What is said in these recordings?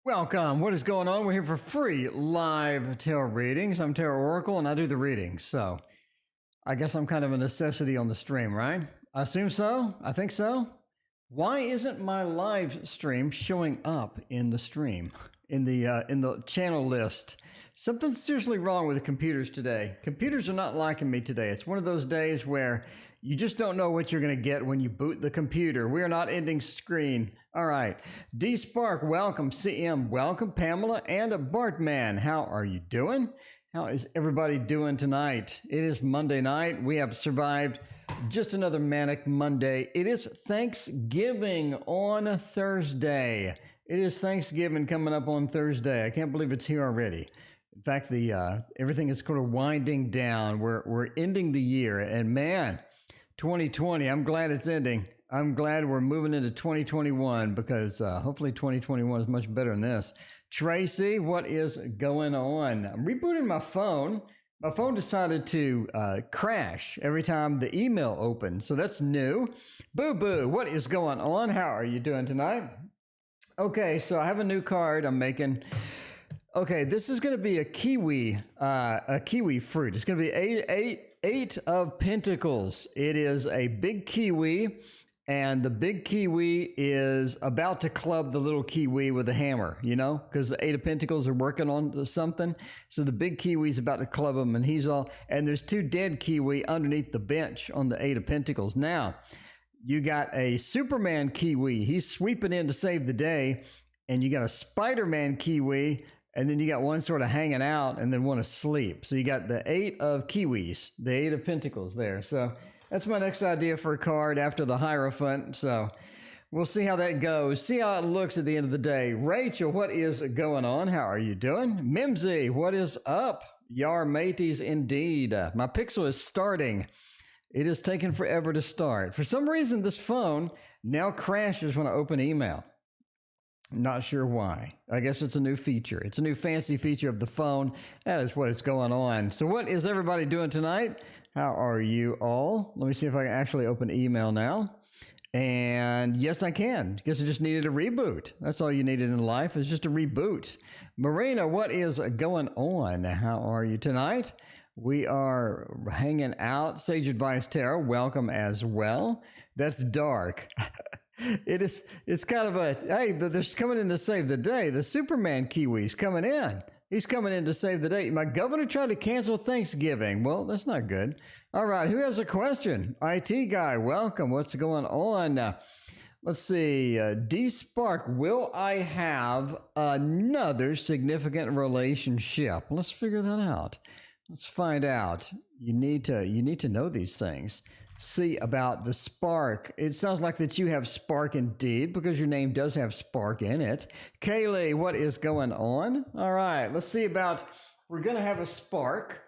Welcome. What is going on? We're here for free live tarot readings. I'm Tarot Oracle and I do the readings. So I guess I'm kind of a necessity on the stream, right? I assume so. I think so. Why isn't my live stream showing up in the stream, in the channel list? Something's seriously wrong with the computers today. Computers are not liking me today. It's one of those days where you just don't know what you're going to get when you boot the computer. We are not ending screen. All right. D Spark, welcome. CM, welcome. Pamela and Bartman, how are you doing? How is everybody doing tonight? It is Monday night. We have survived just another manic Monday. It is Thanksgiving on Thursday. It is Thanksgiving coming up on Thursday. I can't believe it's here already. In fact, everything is sort of winding down. We're ending the year, and man, 2020. I'm glad it's ending. I'm glad we're moving into 2021 because hopefully 2021 is much better than this. Tracy, what is going on? I'm rebooting my phone. My phone decided to crash every time the email opened, so that's new. Boo Boo, what is going on? How are you doing tonight? Okay, so I have a new card I'm making. Okay, this is going to be a kiwi fruit. It's going to be eight of pentacles. It is a big kiwi, and the big kiwi is about to club the little kiwi with a hammer, you know, because the eight of pentacles are working on something. So the big kiwi is about to club him, and and there's two dead kiwi underneath the bench on the eight of pentacles. Now, you got a Superman kiwi. He's sweeping in to save the day, and you got a Spider-Man kiwi. And then you got one sort of hanging out and then one asleep. So you got the eight of kiwis, the eight of pentacles there. So that's my next idea for a card after the Hierophant. So we'll see how that goes. See how it looks at the end of the day. Rachel, what is going on? How are you doing? Mimsy, what is up? Yar mateys indeed. My pixel is starting. It is taking forever to start. For some reason, this phone now crashes when I open email. Not sure why. I guess it's a new feature. It's a new fancy feature of the phone. That is what is going on. So what is everybody doing tonight? How are you all? Let me see if I can actually open email now. And yes, I can. Guess I just needed a reboot. That's all you needed in life is just a reboot. Marina, what is going on? How are you tonight? We are hanging out. Sage Advice Tarot, welcome as well. That's dark. It's kind of a, hey, they're coming in to save the day. The Superman kiwi's coming in. He's coming in to save the day. My governor tried to cancel Thanksgiving. Well, that's not good. All right, who has a question? IT guy, welcome. What's going on? Let's see. D Spark, will I have another significant relationship? Let's figure that out. Let's find out. You need to know these things. See about the spark. It sounds like that you have spark indeed because your name does have spark in it. Kaylee, what is going on? All right, let's see about, we're going to have a spark.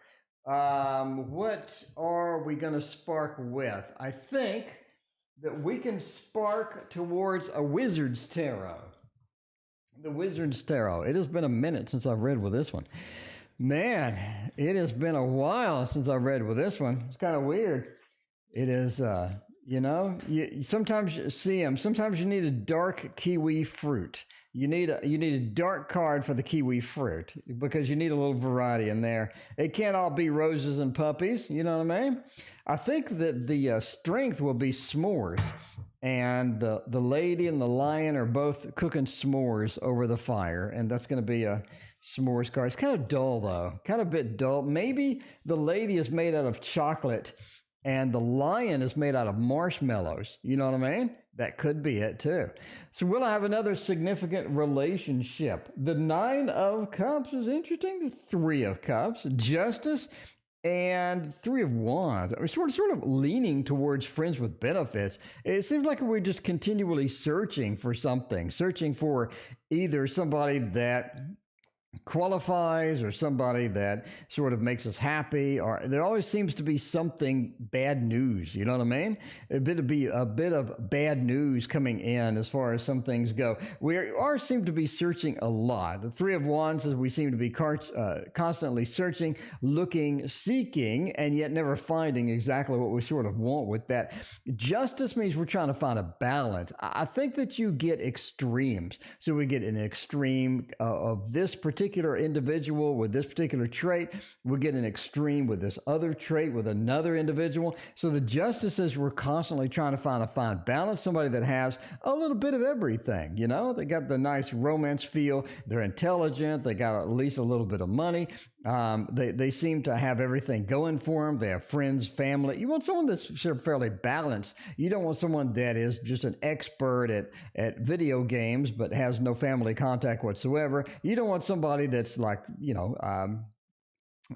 What are we going to spark with? I think that we can spark towards a Wizard's Tarot. The Wizard's Tarot. It has been a minute since I've read with this one. Man, it has been a while since I've read with this one. It's kind of weird. It is, you know, sometimes you see them. Sometimes you need a dark kiwi fruit. You need a dark card for the kiwi fruit because you need a little variety in there. It can't all be roses and puppies. You know what I mean? I think that the strength will be s'mores, and the lady and the lion are both cooking s'mores over the fire, and that's going to be a s'mores card. It's kind of dull though, kind of a bit dull. Maybe the lady is made out of chocolate and the lion is made out of marshmallows. You know what I mean? That could be it too. So will I have another significant relationship? The Nine of Cups is interesting. The Three of Cups, Justice, and Three of Wands. We're sort of leaning towards friends with benefits. It seems like we're just continually searching for something, searching for either somebody that qualifies or somebody that sort of makes us happy, or there always seems to be something bad news, you know what I mean? A bit of bad news coming in as far as some things go. We are seem to be searching a lot. The Three of Wands says we seem to be constantly searching, looking, seeking, and yet never finding exactly what we sort of want with that. Justice means we're trying to find a balance. I think that you get extremes. So we get an extreme of this particular individual with this particular trait. We get an extreme with this other trait with another individual. So the justice is we're constantly trying to find a fine balance, somebody that has a little bit of everything. You know, they got the nice romance feel. They're intelligent. They got at least a little bit of money. They seem to have everything going for them. They have friends, family. You want someone that's sort of fairly balanced. You don't want someone that is just an expert at video games but has no family contact whatsoever. You don't want somebody that's like,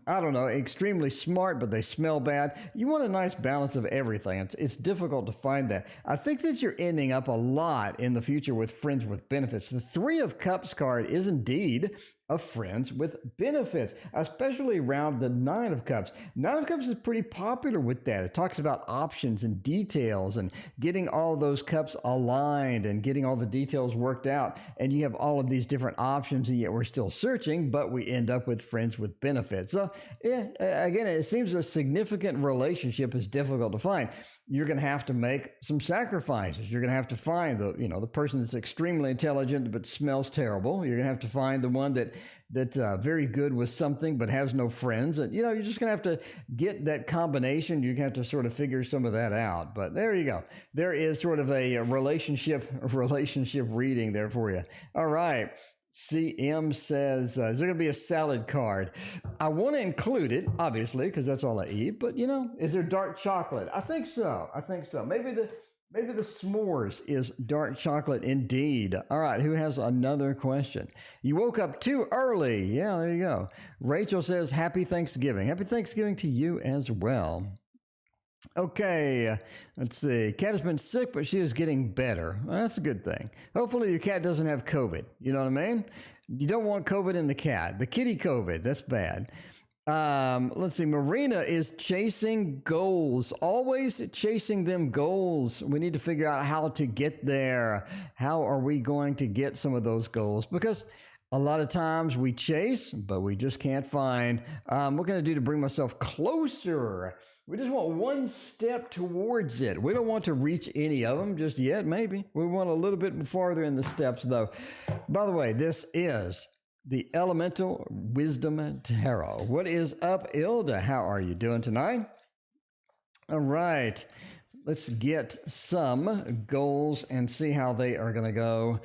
I don't know, extremely smart, but they smell bad. You want a nice balance of everything. It's difficult to find that. I think that you're ending up a lot in the future with friends with benefits. The Three of Cups card is indeed of friends with benefits, especially around the Nine of Cups. Nine of Cups is pretty popular with that. It talks about options and details and getting all those cups aligned and getting all the details worked out. And you have all of these different options, and yet we're still searching, but we end up with friends with benefits. So, again, it seems a significant relationship is difficult to find. You're going to have to make some sacrifices. You're going to have to find the person that's extremely intelligent but smells terrible. You're going to have to find the one that's very good with something but has no friends. And, you're just going to have to get that combination. You're going to have to sort of figure some of that out. But there you go. There is sort of a relationship reading there for you. All right. CM says, is there going to be a salad card? I want to include it, obviously, because that's all I eat. But, is there dark chocolate? I think so. Maybe the s'mores is dark chocolate indeed. All right, who has another question? You woke up too early. Yeah, there you go. Rachel says, happy Thanksgiving. Happy Thanksgiving to you as well. Okay, let's see. Cat has been sick, but she is getting better. Well, that's a good thing. Hopefully your cat doesn't have COVID. You know what I mean? You don't want COVID in the cat. The kitty COVID, that's bad. Let's see. Marina is chasing goals, always chasing them goals. We need to figure out how to get there. How are we going to get some of those goals? Because a lot of times we chase, but we just can't find. What can I do to bring myself closer? We just want one step towards it. We don't want to reach any of them just yet, maybe. We want a little bit farther in the steps, though. By the way, this is the Elemental Wisdom Tarot. What is up, Ilda? How are you doing tonight? All right. Let's get some goals and see how they are going to go.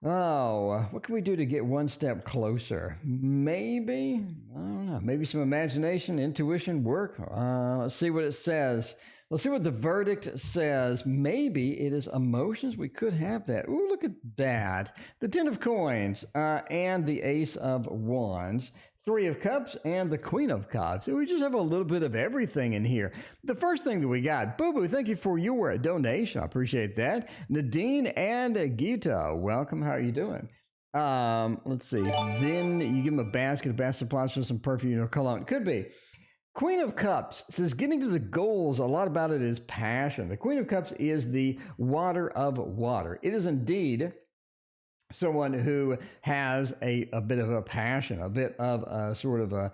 Oh, what can we do to get one step closer? Maybe, I don't know, maybe some imagination, intuition, work. Let's see what it says. Let's see what the verdict says. Maybe it is emotions. We could have that. Ooh, look at that. The Ten of Coins and the Ace of Wands. Three of Cups and the Queen of Cups. So we just have a little bit of everything in here. The first thing that we got, Boo Boo, thank you for your donation. I appreciate that. Nadine and Gita, welcome. How are you doing? Let's see. Then you give them a basket of bath supplies for some perfume or cologne. Could be. Queen of Cups says getting to the goals, a lot about it is passion. The Queen of Cups is the water of water. It is indeed someone who has a bit of a passion, a bit of a sort of a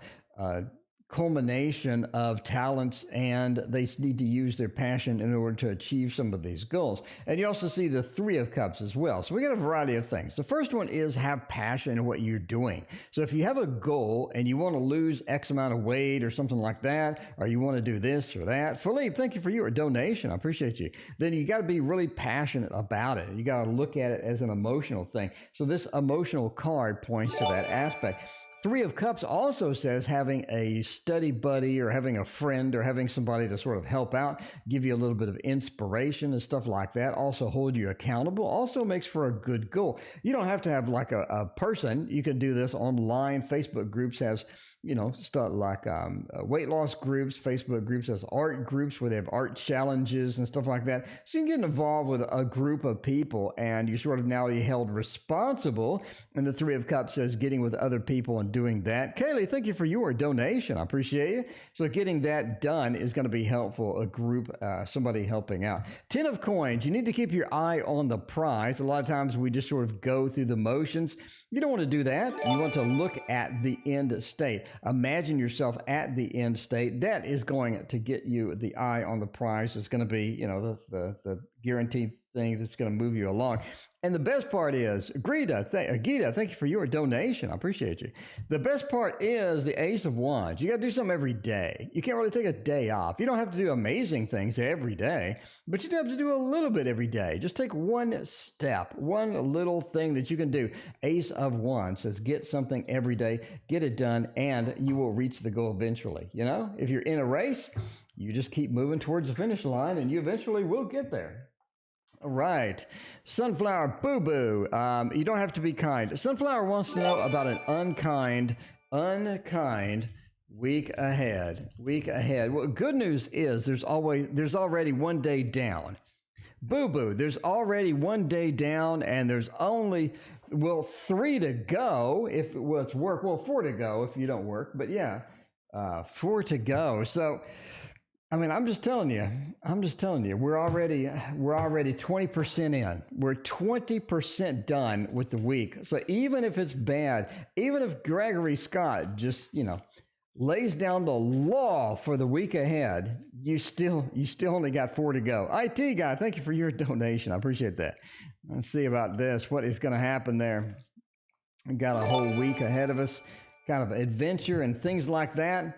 culmination of talents, and they need to use their passion in order to achieve some of these goals. And you also see the Three of Cups as well. So we got a variety of things. The first one is have passion in what you're doing. So if you have a goal and you want to lose X amount of weight or something like that, or you want to do this or that, Philippe, thank you for your donation. I appreciate you. Then you got to be really passionate about it. You got to look at it as an emotional thing. So this emotional card points to that aspect. Three of Cups also says having a study buddy or having a friend or having somebody to sort of help out, give you a little bit of inspiration and stuff like that. Also hold you accountable. Also makes for a good goal. You don't have to have like a person. You can do this online. Facebook groups has, stuff like weight loss groups. Facebook groups has art groups where they have art challenges and stuff like that. So you can get involved with a group of people and you sort of now you're held responsible. And the Three of Cups says getting with other people and doing that. Kaylee, thank you for your donation. I appreciate you. So getting that done is going to be helpful. A group, somebody helping out. 10 of Coins. You need to keep your eye on the prize. A lot of times we just sort of go through the motions. You don't want to do that. You want to look at the end state. Imagine yourself at the end state. That is going to get you the eye on the prize. It's going to be, the guaranteed thing that's going to move you along. And the best part is, Gita, thank you for your donation. I appreciate you. The best part is the Ace of Wands. You got to do something every day. You can't really take a day off. You don't have to do amazing things every day, but you do have to do a little bit every day. Just take one step, one little thing that you can do. Ace of Wands says get something every day, get it done, and you will reach the goal eventually. If you're in a race, you just keep moving towards the finish line and you eventually will get there. All right. Sunflower Boo Boo. You don't have to be kind. Sunflower wants to know about an unkind week ahead. Well, good news is there's already one day down. Boo Boo, there's already one day down and there's only, 3 to go if it's work. 4 to go if you don't work, but yeah, 4 to go. So, I'm just telling you, we're already 20% in. We're 20% done with the week. So even if it's bad, even if Gregory Scott just, lays down the law for the week ahead, you still only got 4 to go. IT guy, thank you for your donation. I appreciate that. Let's see about this. What is going to happen there? We got a whole week ahead of us, kind of adventure and things like that.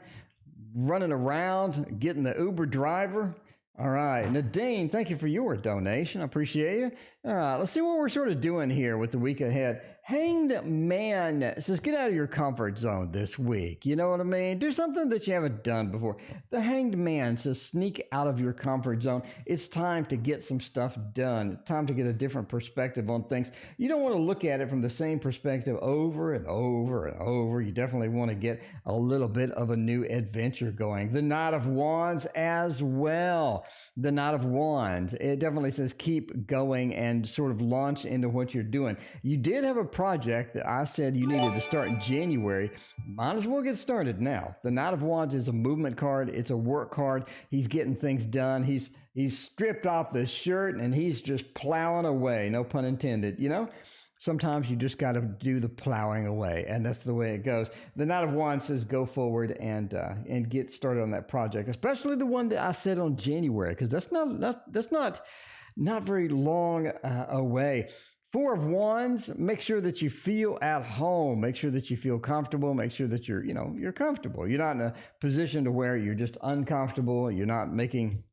Running around, getting the Uber driver. All right, Nadine, thank you for your donation. I appreciate you. All right, let's see what we're sort of doing here with the week ahead. Hanged Man says, get out of your comfort zone this week. You know what I mean? Do something that you haven't done before. The Hanged Man says, sneak out of your comfort zone. It's time to get some stuff done. It's time to get a different perspective on things. You don't want to look at it from the same perspective over and over and over. You definitely want to get a little bit of a new adventure going. The Knight of Wands as well. The Knight of Wands. It definitely says keep going and sort of launch into what you're doing. You did have a project that I said you needed to start in January. Might as well get started now. The Knight of Wands is a movement card. It's a work card. He's getting things done. He's stripped off the shirt and he's just plowing away. No pun intended. Sometimes you just got to do the plowing away, and that's the way it goes. The Knight of Wands says go forward and get started on that project, especially the one that I said on January, because that's not very long away. 4 of Wands, make sure that you feel at home. Make sure that you feel comfortable. Make sure that you're comfortable. You're not in a position to where you're just uncomfortable. You're not making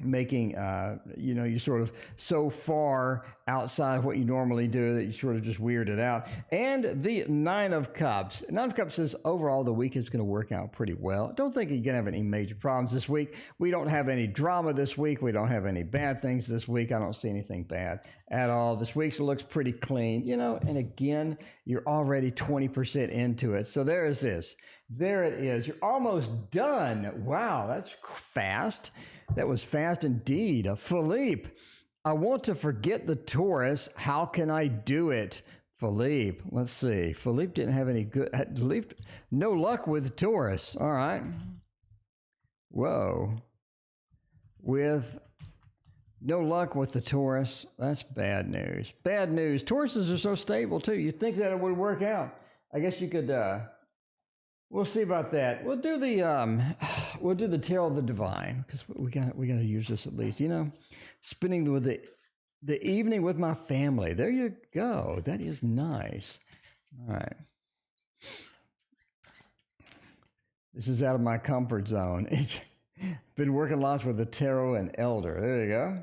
you're sort of so far outside of what you normally do that you sort of just weird it out. And the 9 of Cups. 9 of Cups says overall the week is going to work out pretty well. Don't think you're going to have any major problems this week. We don't have any drama this week. We don't have any bad things this week. I don't see anything bad at all. This week looks pretty clean, and again, you're already 20% into it. So there it is. There it is. You're almost done. Wow, that's fast. That was fast indeed. Philippe, I want to forget the Taurus. How can I do it? Philippe, let's see. Philippe didn't have any good, no luck with Taurus. All right. Whoa. With no luck with the Taurus. That's bad news. Bad news. Tauruses are so stable too. You'd think that it would work out. I guess you could, we'll see about that. We'll do the Tarot of the Divine because we got to use this at least. Spending with the evening with my family. There you go. That is nice. All right. This is out of my comfort zone. It's been working lots with the Tarot and Elder. There you go.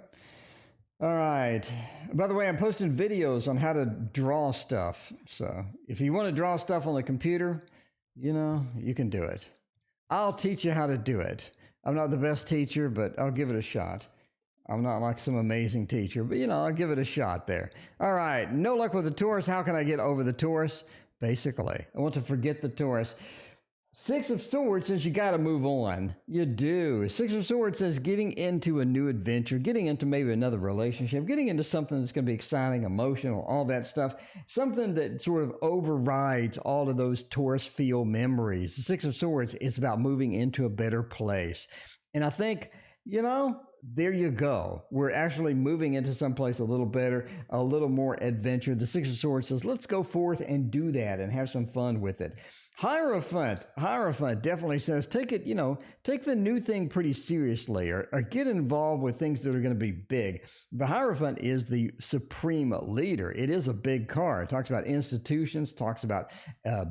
All right. By the way, I'm posting videos on how to draw stuff. So if you want to draw stuff on the computer, You can do it. I'll teach you how to do it. I'm not the best teacher, but I'll give it a shot. I'm not like some amazing teacher, but I'll give it a shot there. All right, no luck with the Taurus. How can I get over the Taurus? Basically, I want to forget the Taurus. Six of Swords says you got to move on. You do. Six of Swords says getting into a new adventure, getting into maybe another relationship, getting into something that's going to be exciting, emotional, all that stuff. Something that sort of overrides all of those Taurus feel memories. The Six of Swords is about moving into a better place. And I think, there you go. We're actually moving into someplace a little better, a little more adventure. The Six of Swords says, let's go forth and do that and have some fun with it. Hierophant definitely says, take the new thing pretty seriously or get involved with things that are going to be big. The Hierophant is the supreme leader. It is a big card. It talks about institutions, talks about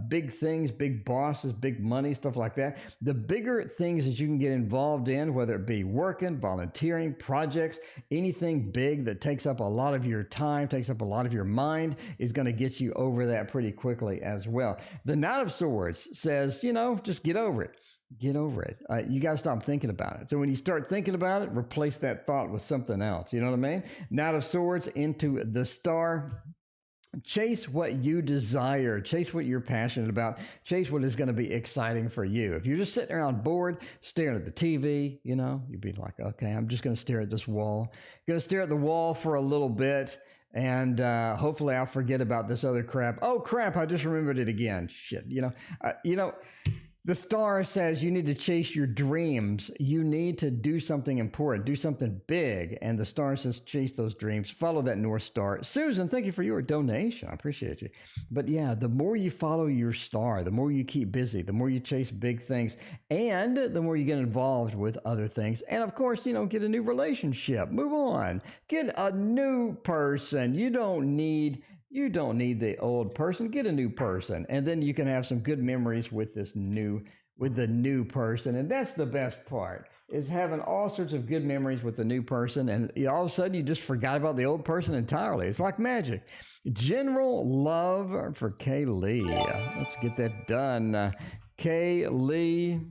big things, big bosses, big money, stuff like that. The bigger things that you can get involved in, whether it be working, volunteering, projects, anything big that takes up a lot of your time, takes up a lot of your mind, is going to get you over that pretty quickly as well. The Knight of Swords says, just get over it. Get over it. You got to stop thinking about it. So when you start thinking about it, replace that thought with something else. You know what I mean? Knight of Swords into the Star. Chase what you desire. Chase what you're passionate about. Chase what is going to be exciting for you. If you're just sitting around bored, staring at the TV, you'd be like, okay, I'm just going to stare at this wall. Going to stare at the wall for a little bit. And hopefully I'll forget about this other crap. Oh, crap, I just remembered it again. Shit, the Star says you need to chase your dreams. You need to do something important, do something big. And the Star says chase those dreams. Follow that North Star. Susan, thank you for your donation. I appreciate you. But yeah, the more you follow your star, the more you keep busy, the more you chase big things, and the more you get involved with other things. And of course, get a new relationship. Move on. Get a new person. You don't need the old person. Get a new person, and then you can have some good memories with the new person. And that's the best part, is having all sorts of good memories with the new person, and all of a sudden you just forgot about the old person entirely. It's like magic. General love for Kay Lee. Let's get that done. Kay Lee.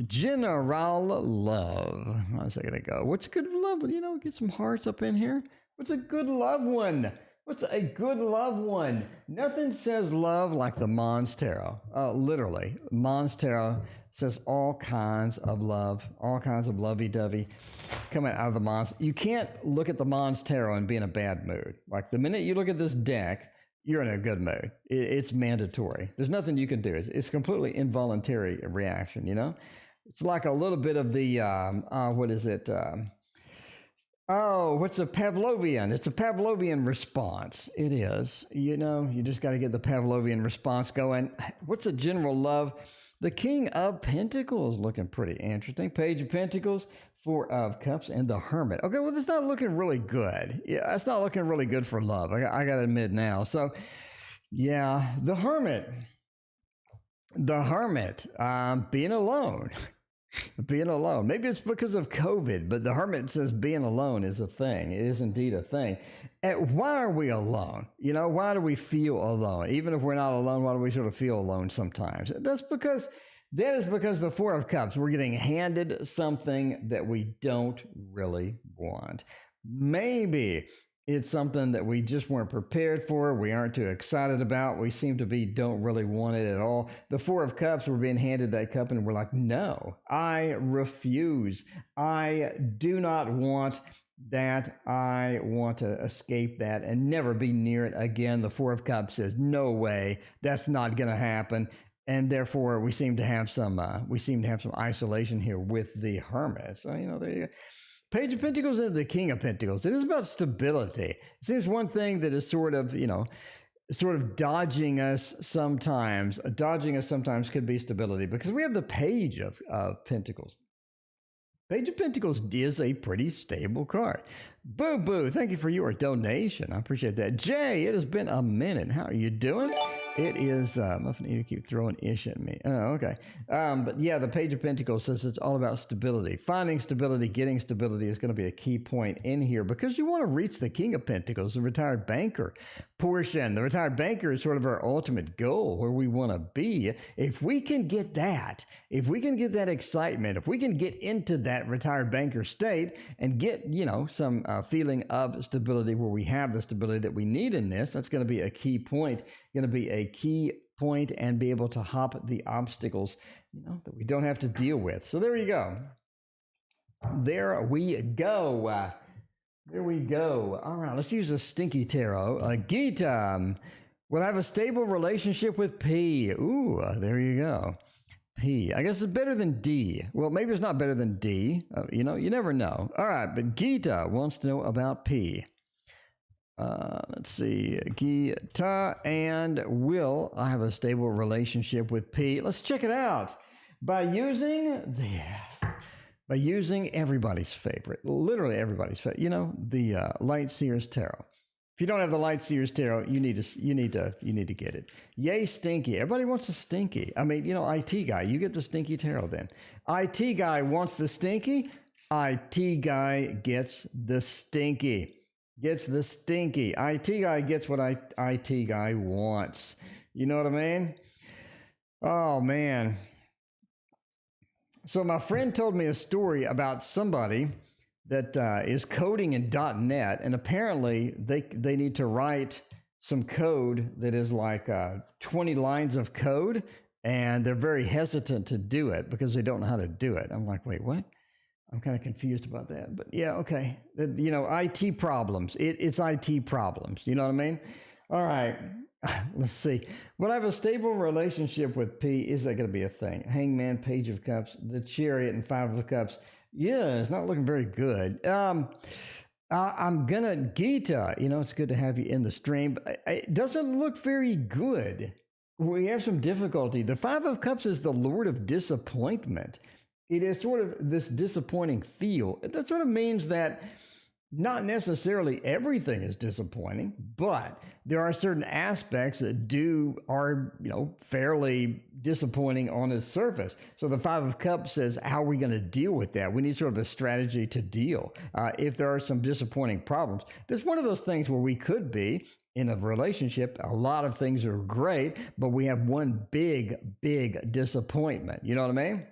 General love. How's that gonna go? What's good love? Get some hearts up in here. What's a good loved one? What's a good loved one? Nothing says love like the Mons Tarot. Literally, Mons Tarot says all kinds of love, all kinds of lovey-dovey coming out of the Mons. You can't look at the Mons Tarot and be in a bad mood. Like the minute you look at this deck, you're in a good mood. It's mandatory. There's nothing you can do. It's completely involuntary reaction, It's like a little bit of the, what is it? What's a Pavlovian? It's a Pavlovian response. It is. You just got to get the Pavlovian response going. What's a general love? The King of Pentacles looking pretty interesting. Page of Pentacles, Four of Cups, and the Hermit. Okay, well, it's not looking really good. Yeah, it's not looking really good for love. I got to admit now. So, yeah, the Hermit. The Hermit, being alone. Being alone. Maybe it's because of COVID, but the Hermit says being alone is a thing. It is indeed a thing. And why are we alone? Why do we feel alone? Even if we're not alone, why do we sort of feel alone sometimes? That is because the Four of Cups, we're getting handed something that we don't really want. Maybe it's something that we just weren't prepared for. We aren't too excited about. We seem to don't really want it at all. The Four of Cups, we're being handed that cup and we're like, no, I refuse. I do not want that. I want to escape that and never be near it again. The Four of Cups says, no way, that's not going to happen. And therefore, we seem to have some isolation here with the Hermit. So, there you go. Page of Pentacles and the King of Pentacles. It is about stability. It seems one thing that is sort of dodging us sometimes. Dodging us sometimes could be stability, because we have the Page of Pentacles. Page of Pentacles is a pretty stable card. Boo Boo, thank you for your donation. I appreciate that. Jay, it has been a minute. How are you doing? It is Muffin Eater keep throwing ish at me. Oh, okay. But yeah, the Page of Pentacles says it's all about stability. Finding stability, getting stability is going to be a key point in here because you want to reach the King of Pentacles, the retired banker portion. The retired banker is sort of our ultimate goal, where we want to be. If we can get that, if we can get that excitement, if we can get into that retired banker state and get, some feeling of stability where we have the stability that we need in this, that's going to be a key point. Going to be a key point and be able to hop the obstacles, that we don't have to deal with. So there you go. There we go. There we go. All right, let's use a stinky tarot. Gita will have a stable relationship with P. Ooh, there you go. P. I guess it's better than D. Well, maybe it's not better than D. You never know. All right, but Gita wants to know about P. Let's see, Gita and will I have a stable relationship with P? Let's check it out by using everybody's favorite, literally everybody's favorite. The Light Seers Tarot. If you don't have the Light Seers Tarot, you need to get it. Yay, stinky! Everybody wants a stinky. I mean, IT guy, you get the stinky tarot then. IT guy wants the stinky. IT guy gets the stinky. Gets the stinky. IT guy gets what IT guy wants. You know what I mean? Oh, man. So my friend told me a story about somebody that is coding in .NET, and apparently they need to write some code that is like 20 lines of code, and they're very hesitant to do it because they don't know how to do it. I'm like, wait, what? I'm kind of confused about that, but yeah, okay. IT problems. It's IT problems. You know what I mean? All right. Let's see. Will I have a stable relationship with P? Is that going to be a thing? Hangman, Page of Cups, the Chariot, and Five of Cups. Yeah, it's not looking very good. I'm gonna Gita. It's good to have you in the stream, but it doesn't look very good. We have some difficulty. The Five of Cups is the Lord of Disappointment. It is sort of this disappointing feel. That sort of means that not necessarily everything is disappointing, but there are certain aspects that are fairly disappointing on the surface. So the Five of Cups says, how are we going to deal with that? We need sort of a strategy to deal. If there are some disappointing problems, there's one of those things where we could be in a relationship. A lot of things are great, but we have one big disappointment. You know what I mean?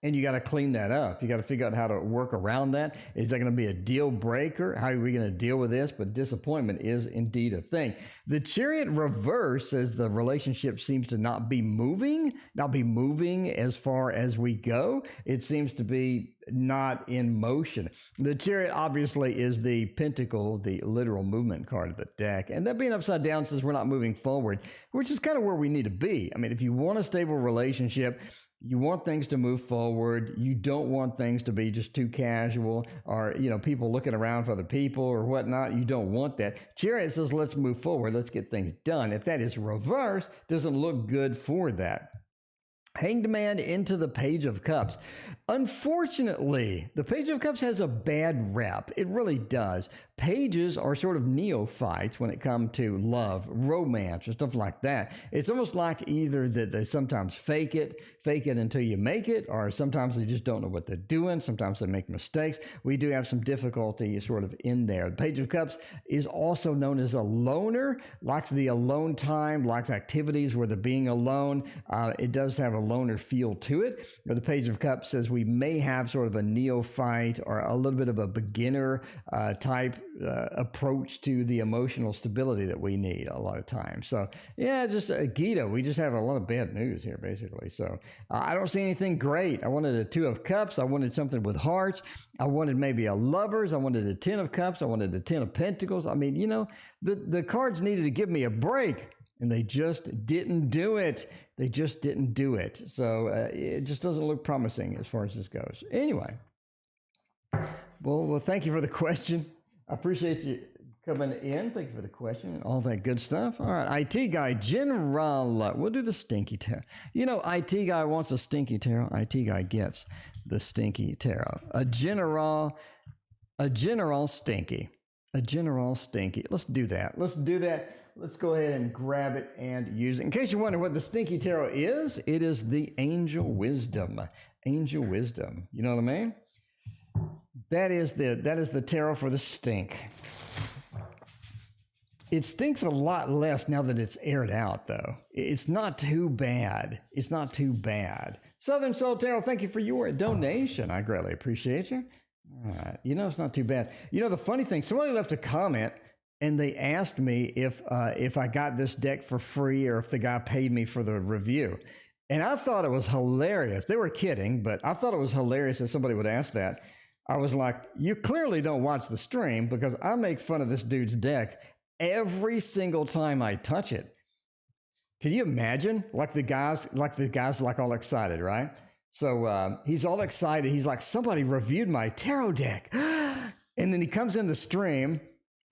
And you got to clean that up. You got to figure out how to work around that. Is that going to be a deal breaker? How are we going to deal with this? But disappointment is indeed a thing. The Chariot reverse says the relationship seems to not be moving as far as we go. It seems to be not in motion. The Chariot obviously is the pentacle, the literal movement card of the deck. And that being upside down says we're not moving forward, which is kind of where we need to be. I mean, if you want a stable relationship, you want things to move forward. You don't want things to be just too casual or, people looking around for other people or whatnot. You don't want that. Chariot says, let's move forward. Let's get things done. If that is reversed, doesn't look good for that. Hanged Man into the Page of Cups. Unfortunately, the Page of Cups has a bad rep. It really does. Pages are sort of neophytes when it comes to love, romance, or stuff like that. It's almost like either that they sometimes fake it until you make it, or sometimes they just don't know what they're doing. Sometimes they make mistakes. We do have some difficulty sort of in there. The Page of Cups is also known as a loner, likes the alone time, likes activities where they're being alone. It does have a loner feel to it. The Page of Cups says we may have sort of a neophyte or a little bit of a beginner type approach to the emotional stability that we need a lot of times. So yeah, just Gita, we just have a lot of bad news here basically. So I don't see anything great. I wanted a Two of Cups. I wanted something with hearts. I wanted maybe a Lovers. I wanted a Ten of Cups. I wanted a Ten of Pentacles. I mean, the cards needed to give me a break. And they just didn't do it. They just didn't do it. So it just doesn't look promising as far as this goes. Anyway, well, thank you for the question. I appreciate you coming in. Thank you for the question and all that good stuff. All right, IT guy, General. We'll do the stinky tarot. IT guy wants a stinky tarot. IT guy gets the stinky tarot. A general stinky. A general stinky. Let's do that. let's go ahead and grab it and use it. In case you're wondering what the Stinky Tarot is, it is the Angel Wisdom. Angel Wisdom. You know what I mean? That is the tarot for the stink. It stinks a lot less now that it's aired out, though. It's not too bad. It's not too bad. Southern Soul Tarot, thank you for your donation. I greatly appreciate you. All right. You know, it's not too bad. You know, the funny thing, somebody left a comment and they asked me if I got this deck for free or if the guy paid me for the review. And I thought it was hilarious. They were kidding, but I thought it was hilarious that somebody would ask that. I was like, you clearly don't watch the stream because I make fun of this dude's deck every single time I touch it. Can you imagine? Like the guys like all excited, right? So he's all excited. He's like, somebody reviewed my tarot deck. And then he comes in the stream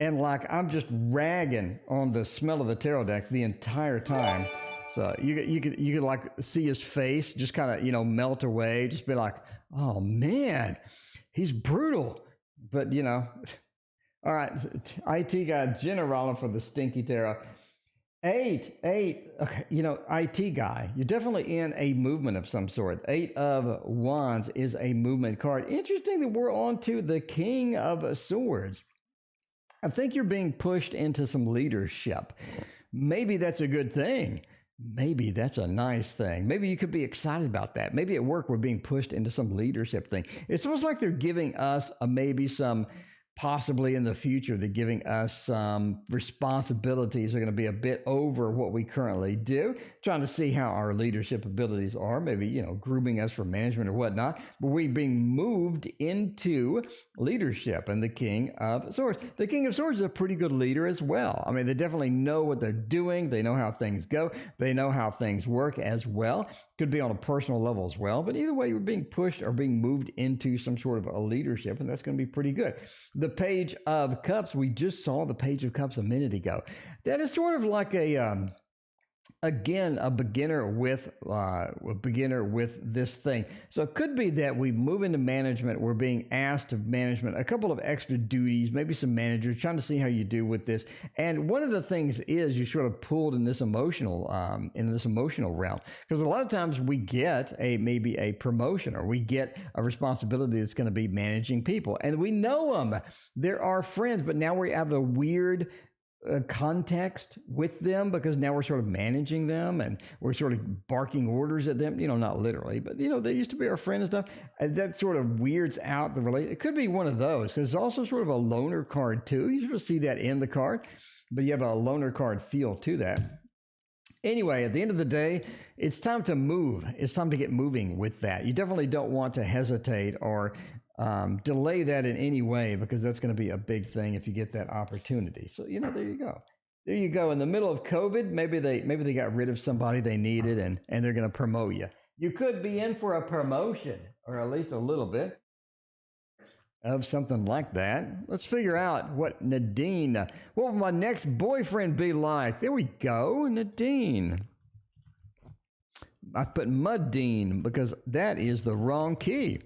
and like, I'm just ragging on the smell of the tarot deck the entire time. So you could like see his face just kind of, you know, melt away, just be like, oh man, he's brutal. But you know, all right, IT guy, Jenna Rollin for the Stinky Tarot. 8, okay, you know, IT guy, you're definitely in a movement of some sort. 8 of Wands is a movement card. Interesting that we're on to the King of Swords. I think you're being pushed into some leadership. Maybe that's a good thing. Maybe that's a nice thing. Maybe you could be excited about that. Maybe at work we're being pushed into some leadership thing. It's almost like they're giving us maybe some, possibly in the future, they're giving us some responsibilities that are going to be a bit over what we currently do, trying to see how our leadership abilities are, maybe, you know, grooming us for management or whatnot, but we're being moved into leadership. And the King of Swords, the King of Swords is a pretty good leader as well. I mean, they definitely know what they're doing. They know how things go. They know how things work as well. Could be on a personal level as well, but either way, you're being pushed or being moved into some sort of a leadership, and that's going to be pretty good. The Page of Cups, we just saw the Page of Cups a minute ago. That is sort of like a again, a beginner with this thing. So it could be that we move into management. We're being asked of management a couple of extra duties, maybe some managers, trying to see how you do with this. And one of the things is you're sort of pulled in this emotional realm, because a lot of times we get maybe a promotion or we get a responsibility that's going to be managing people, and we know them. They're our friends, but now we have a weird context with them because now we're sort of managing them and we're sort of barking orders at them, you know, not literally, but you know, they used to be our friend and stuff, and that sort of weirds out the relationship. It could be one of those, because it's also sort of a loner card too. You sort of see that in the card, but you have a loner card feel to that. Anyway, at the end of the day, it's time to move. It's time to get moving with that. You definitely don't want to hesitate or delay that in any way, because that's going to be a big thing if you get that opportunity. So, you know, there you go. There you go. In the middle of COVID, maybe they got rid of somebody they needed and they're going to promote you. You could be in for a promotion, or at least a little bit of something like that. Let's figure out what Nadine, what will my next boyfriend be like? There we go, Nadine. I put Muddine because that is the wrong key.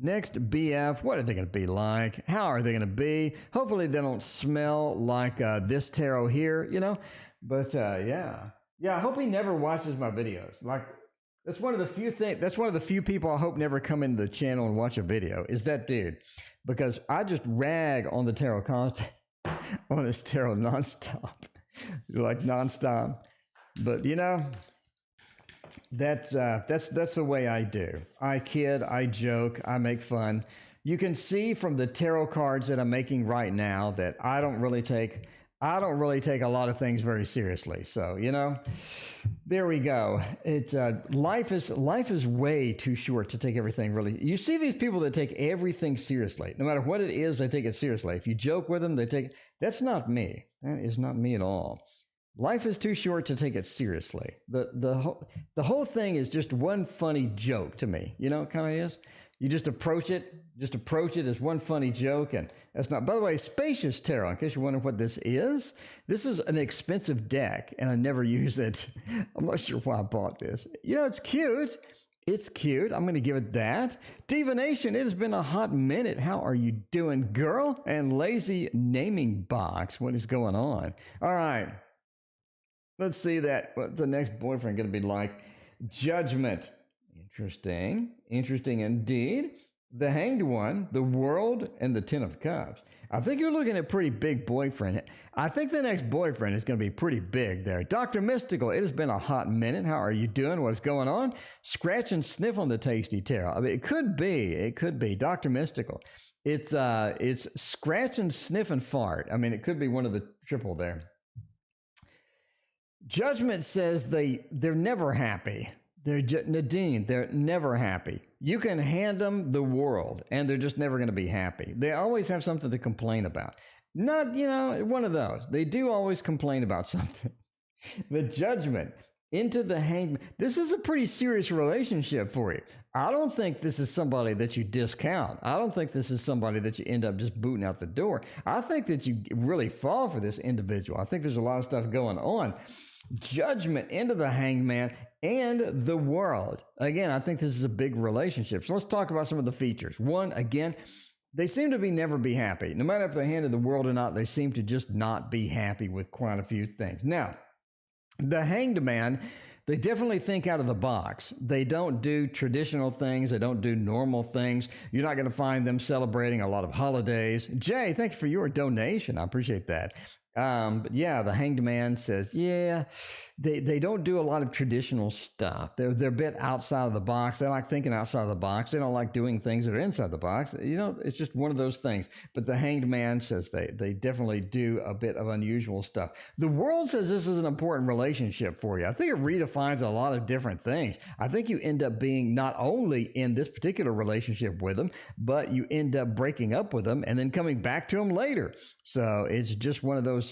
Next, BF, what are they going to be like? How are they going to be? Hopefully they don't smell like this tarot here, you know? But yeah, I hope he never watches my videos. Like, that's one of the few things, that's one of the few people I hope never come into the channel and watch a video, is that dude. Because I just rag on the tarot content, on this tarot nonstop. Like nonstop. But you know, that's the way I do. I kid, I joke, I make fun. You can see from the tarot cards that I'm making right now that I don't really take a lot of things very seriously. So, you know, there we go. Life is way too short to take everything really. You see these people that take everything seriously. No matter what it is, they take it seriously. If you joke with them, they take it. That's not me. That is not me at all. Life is too short to take it seriously. The whole thing is just one funny joke to me. You know, it kind of is. You just approach it as one funny joke, and that's not. By the way, Spacious Tarot, in case you're wondering what this is an expensive deck, and I never use it. I'm not sure why I bought this. You know, it's cute. It's cute. I'm going to give it that. Divination, it has been a hot minute. How are you doing, girl? And Lazy Naming Box, what is going on? All right. Let's see that. What's the next boyfriend going to be like? Judgment. Interesting. Interesting indeed. The Hanged One, the World, and the Ten of Cups. I think you're looking at pretty big boyfriend. I think the next boyfriend is going to be pretty big there. Dr. Mystical, it has been a hot minute. How are you doing? What's going on? Scratch and sniff on the Tasty Tarot. I mean, it could be. Dr. Mystical. It's scratch and sniff and fart. I mean, it could be one of the triple there. Judgment says they're never happy. Nadine, they're never happy. You can hand them the world, and they're just never going to be happy. They always have something to complain about. Not, one of those. They do always complain about something. The Judgment, into the Hanged. This is a pretty serious relationship for you. I don't think this is somebody that you discount. I don't think this is somebody that you end up just booting out the door. I think that you really fall for this individual. I think there's a lot of stuff going on. Judgment, into the Hanged Man, and the World. Again, I think this is a big relationship. So let's talk about some of the features. One, again, they seem to never be happy. No matter if they're handed the world or not, they seem to just not be happy with quite a few things. Now, the Hanged Man, they definitely think out of the box. They don't do traditional things. They don't do normal things. You're not going to find them celebrating a lot of holidays. Jay, thank you for your donation. I appreciate that. But yeah, the Hanged Man says, yeah, they don't do a lot of traditional stuff. They're a bit outside of the box. They like thinking outside of the box. They don't like doing things that are inside the box. It's just one of those things. But the Hanged Man says they definitely do a bit of unusual stuff. The World says this is an important relationship for you. I think it redefines a lot of different things. I think you end up being not only in this particular relationship with them, but you end up breaking up with them and then coming back to them later. So it's just one of those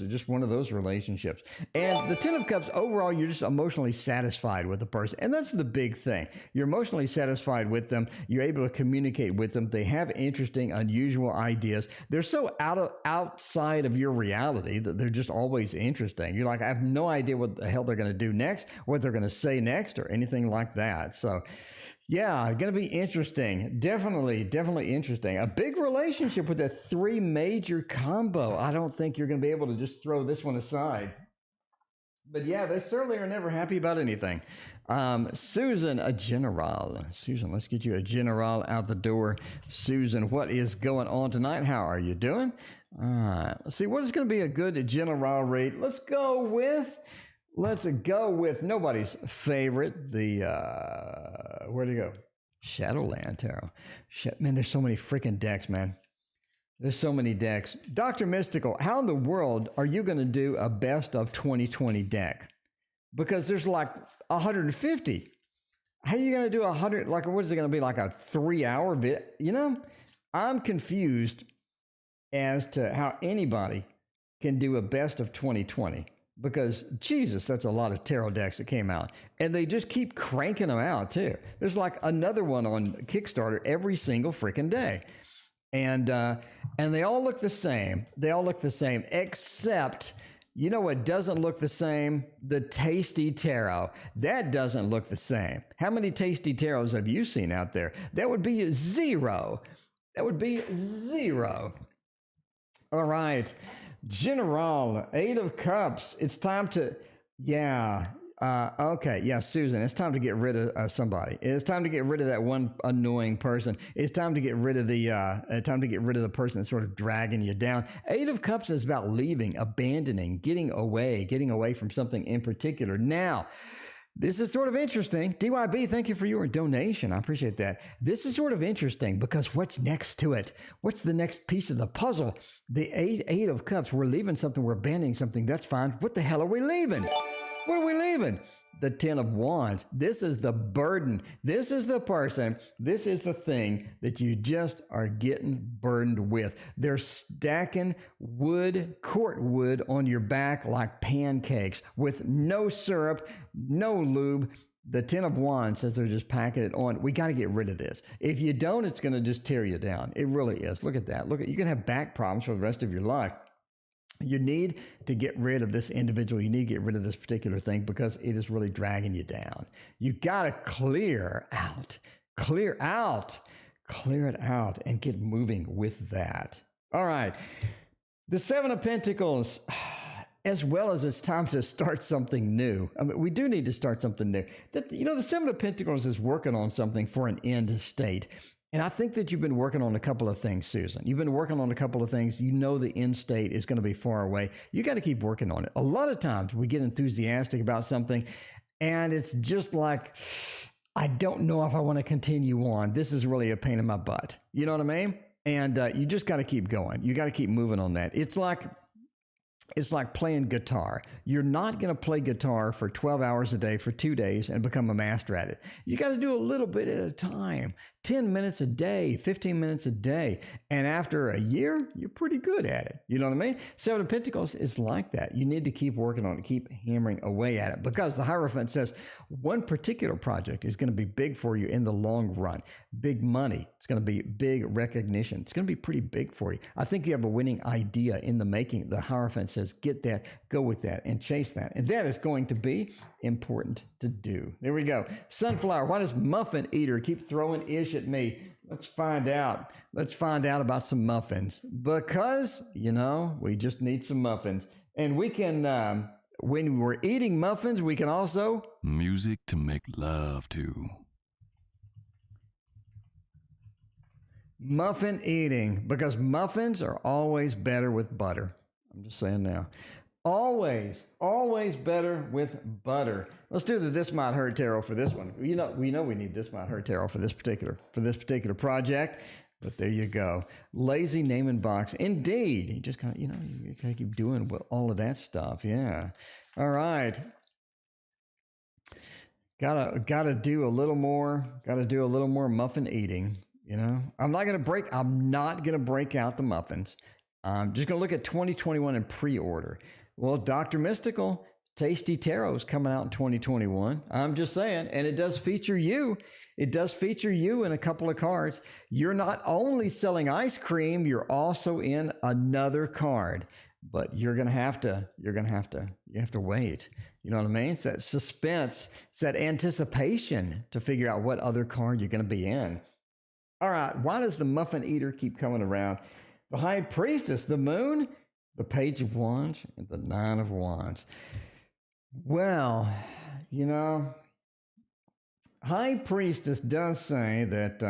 relationships. And the Ten of Cups, overall, you're just emotionally satisfied with the person. And that's the big thing. You're emotionally satisfied with them. You're able to communicate with them. They have interesting, unusual ideas. They're so outside of your reality that they're just always interesting. You're like, I have no idea what the hell they're going to do next, what they're going to say next, or anything like that. So yeah, going to be interesting. Definitely interesting. A big relationship with a 3 major combo. I don't think you're going to be able to just throw this one aside. But yeah, they certainly are never happy about anything. Susan, a general. Susan, let's get you a general out the door. Susan, what is going on tonight? How are you doing? All right, let's see what is going to be a good general rate. Let's go with nobody's favorite, the, where'd he go? Shadowland Tarot. Man, there's so many freaking decks, man. There's so many decks. Dr. Mystical, how in the world are you going to do a best of 2020 deck? Because there's like 150. How are you going to do 100? Like, what is it going to be, like a 3-hour bit? I'm confused as to how anybody can do a best of 2020. Because, Jesus, that's a lot of tarot decks that came out. And they just keep cranking them out, too. There's like another one on Kickstarter every single freaking day. And they all look the same. They all look the same, except, you know what doesn't look the same? The Tasty Tarot. That doesn't look the same. How many Tasty Tarots have you seen out there? That would be 0. That would be 0. All right. General, 8 of Cups. It's time to, okay. Yeah, Susan, it's time to get rid of somebody. It's time to get rid of that one annoying person. It's time to get rid of the person that's sort of dragging you down. 8 of Cups is about leaving, abandoning, getting away from something in particular. Now, this is sort of interesting. DYB, thank you for your donation. I appreciate that. This is sort of interesting because what's next to it? What's the next piece of the puzzle? The 8 of Cups. We're leaving something. We're abandoning something. That's fine. What the hell are we leaving? What are we leaving? The 10 of Wands. This is the burden. This is the person. This is the thing that you just are getting burdened with. They're stacking court wood on your back like pancakes with no syrup, no lube. The 10 of Wands says they're just packing it on. We got to get rid of this. If you don't, it's going to just tear you down. It really is. Look at that. You can have back problems for the rest of your life. You need to get rid of this individual. You need to get rid of this particular thing because it is really dragging you down. You got to clear it out and get moving with that. All right. The Seven of Pentacles, as well as it's time to start something new. I mean, we do need to start something new. The Seven of Pentacles is working on something for an end state. And I think that you've been working on a couple of things, Susan. You've been working on a couple of things. You know the end state is going to be far away. You got to keep working on it. A lot of times we get enthusiastic about something, and it's just like, I don't know if I want to continue on. This is really a pain in my butt. You know what I mean? And you just got to keep going. You got to keep moving on that. It's like playing guitar. You're not going to play guitar for 12 hours a day for 2 days and become a master at it. You got to do a little bit at a time, 10 minutes a day, 15 minutes a day. And after a year, you're pretty good at it. You know what I mean? Seven of Pentacles is like that. You need to keep working on it, keep hammering away at it, because the Hierophant says one particular project is going to be big for you in the long run. Big money. It's going to be big recognition. It's going to be pretty big for you. I think you have a winning idea in the making. The Hierophant says, get that, go with that, and chase that. And that is going to be important to do. There we go. Sunflower, why does Muffin Eater keep throwing ish at me? Let's find out. Let's find out about some muffins. Because, we just need some muffins. And we can, when we're eating muffins, we can also... Music to make love to. Muffin eating, because muffins are always better with butter. I'm just saying now. Always better with butter. Let's do the This Might Hurt Tarot for this one. We know we need This Might Hurt Tarot for this particular project. But there you go. Lazy naming box. Indeed. You just kind of, you kind of keep doing all of that stuff. Yeah. All right. Gotta do a little more. Gotta do a little more muffin eating. I'm not gonna break out the muffins. I'm just gonna look at 2021 in pre-order. Well, Dr. Mystical Tasty Tarot is coming out in 2021. I'm just saying, and it does feature you. It does feature you in a couple of cards. You're not only selling ice cream, you're also in another card. But you have to wait. You know what I mean? It's that suspense, it's that anticipation to figure out what other card you're gonna be in. All right, why does the Muffin Eater keep coming around? The High Priestess, the Moon, the Page of Wands, and the Nine of Wands. Well, High Priestess does say that,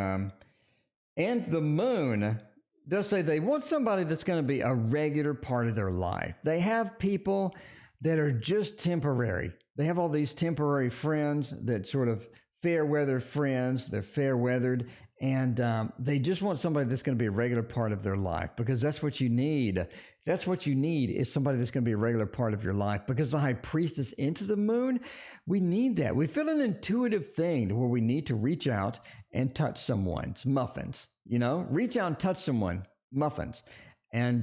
and the Moon does say they want somebody that's going to be a regular part of their life. They have people that are just temporary. They have all these temporary friends that sort of fair-weather friends. They're fair-weathered. And they just want somebody that's going to be a regular part of their life, because that's what you need. That's what you need, is somebody that's going to be a regular part of your life. Because the High Priestess into the Moon, we need that. We feel an intuitive thing where we need to reach out and touch someone's muffins. Reach out and touch someone, muffins. And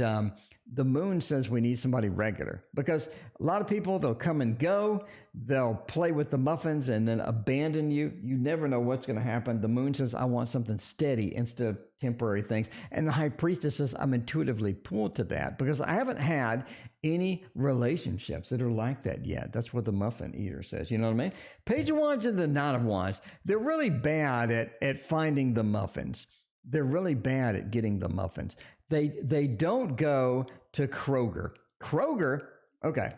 the Moon says we need somebody regular, because a lot of people, they'll come and go, they'll play with the muffins and then abandon you. You never know what's going to happen. The Moon says, I want something steady instead of temporary things. And the High Priestess says, I'm intuitively pulled to that, because I haven't had any relationships that are like that yet. That's what the Muffin Eater says. You know what I mean? Page of Wands and the Nine of Wands, they're really bad at finding the muffins. They're really bad at getting the muffins. They don't go to Kroger. Okay.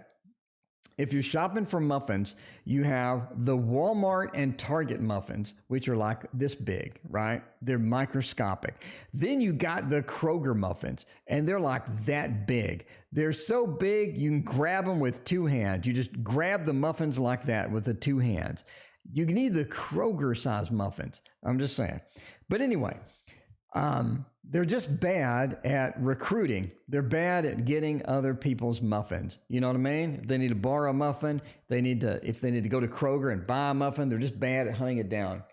If you're shopping for muffins, you have the Walmart and Target muffins, which are like this big, right? They're microscopic. Then you got the Kroger muffins, and they're like that big. They're so big, you can grab them with two hands. You just grab the muffins like that with the two hands. You need the Kroger size muffins. I'm just saying. But anyway, they're just bad at recruiting. They're bad at getting other people's muffins. You know what I mean? If they need to borrow a muffin, if they need to go to Kroger and buy a muffin, they're just bad at hunting it down.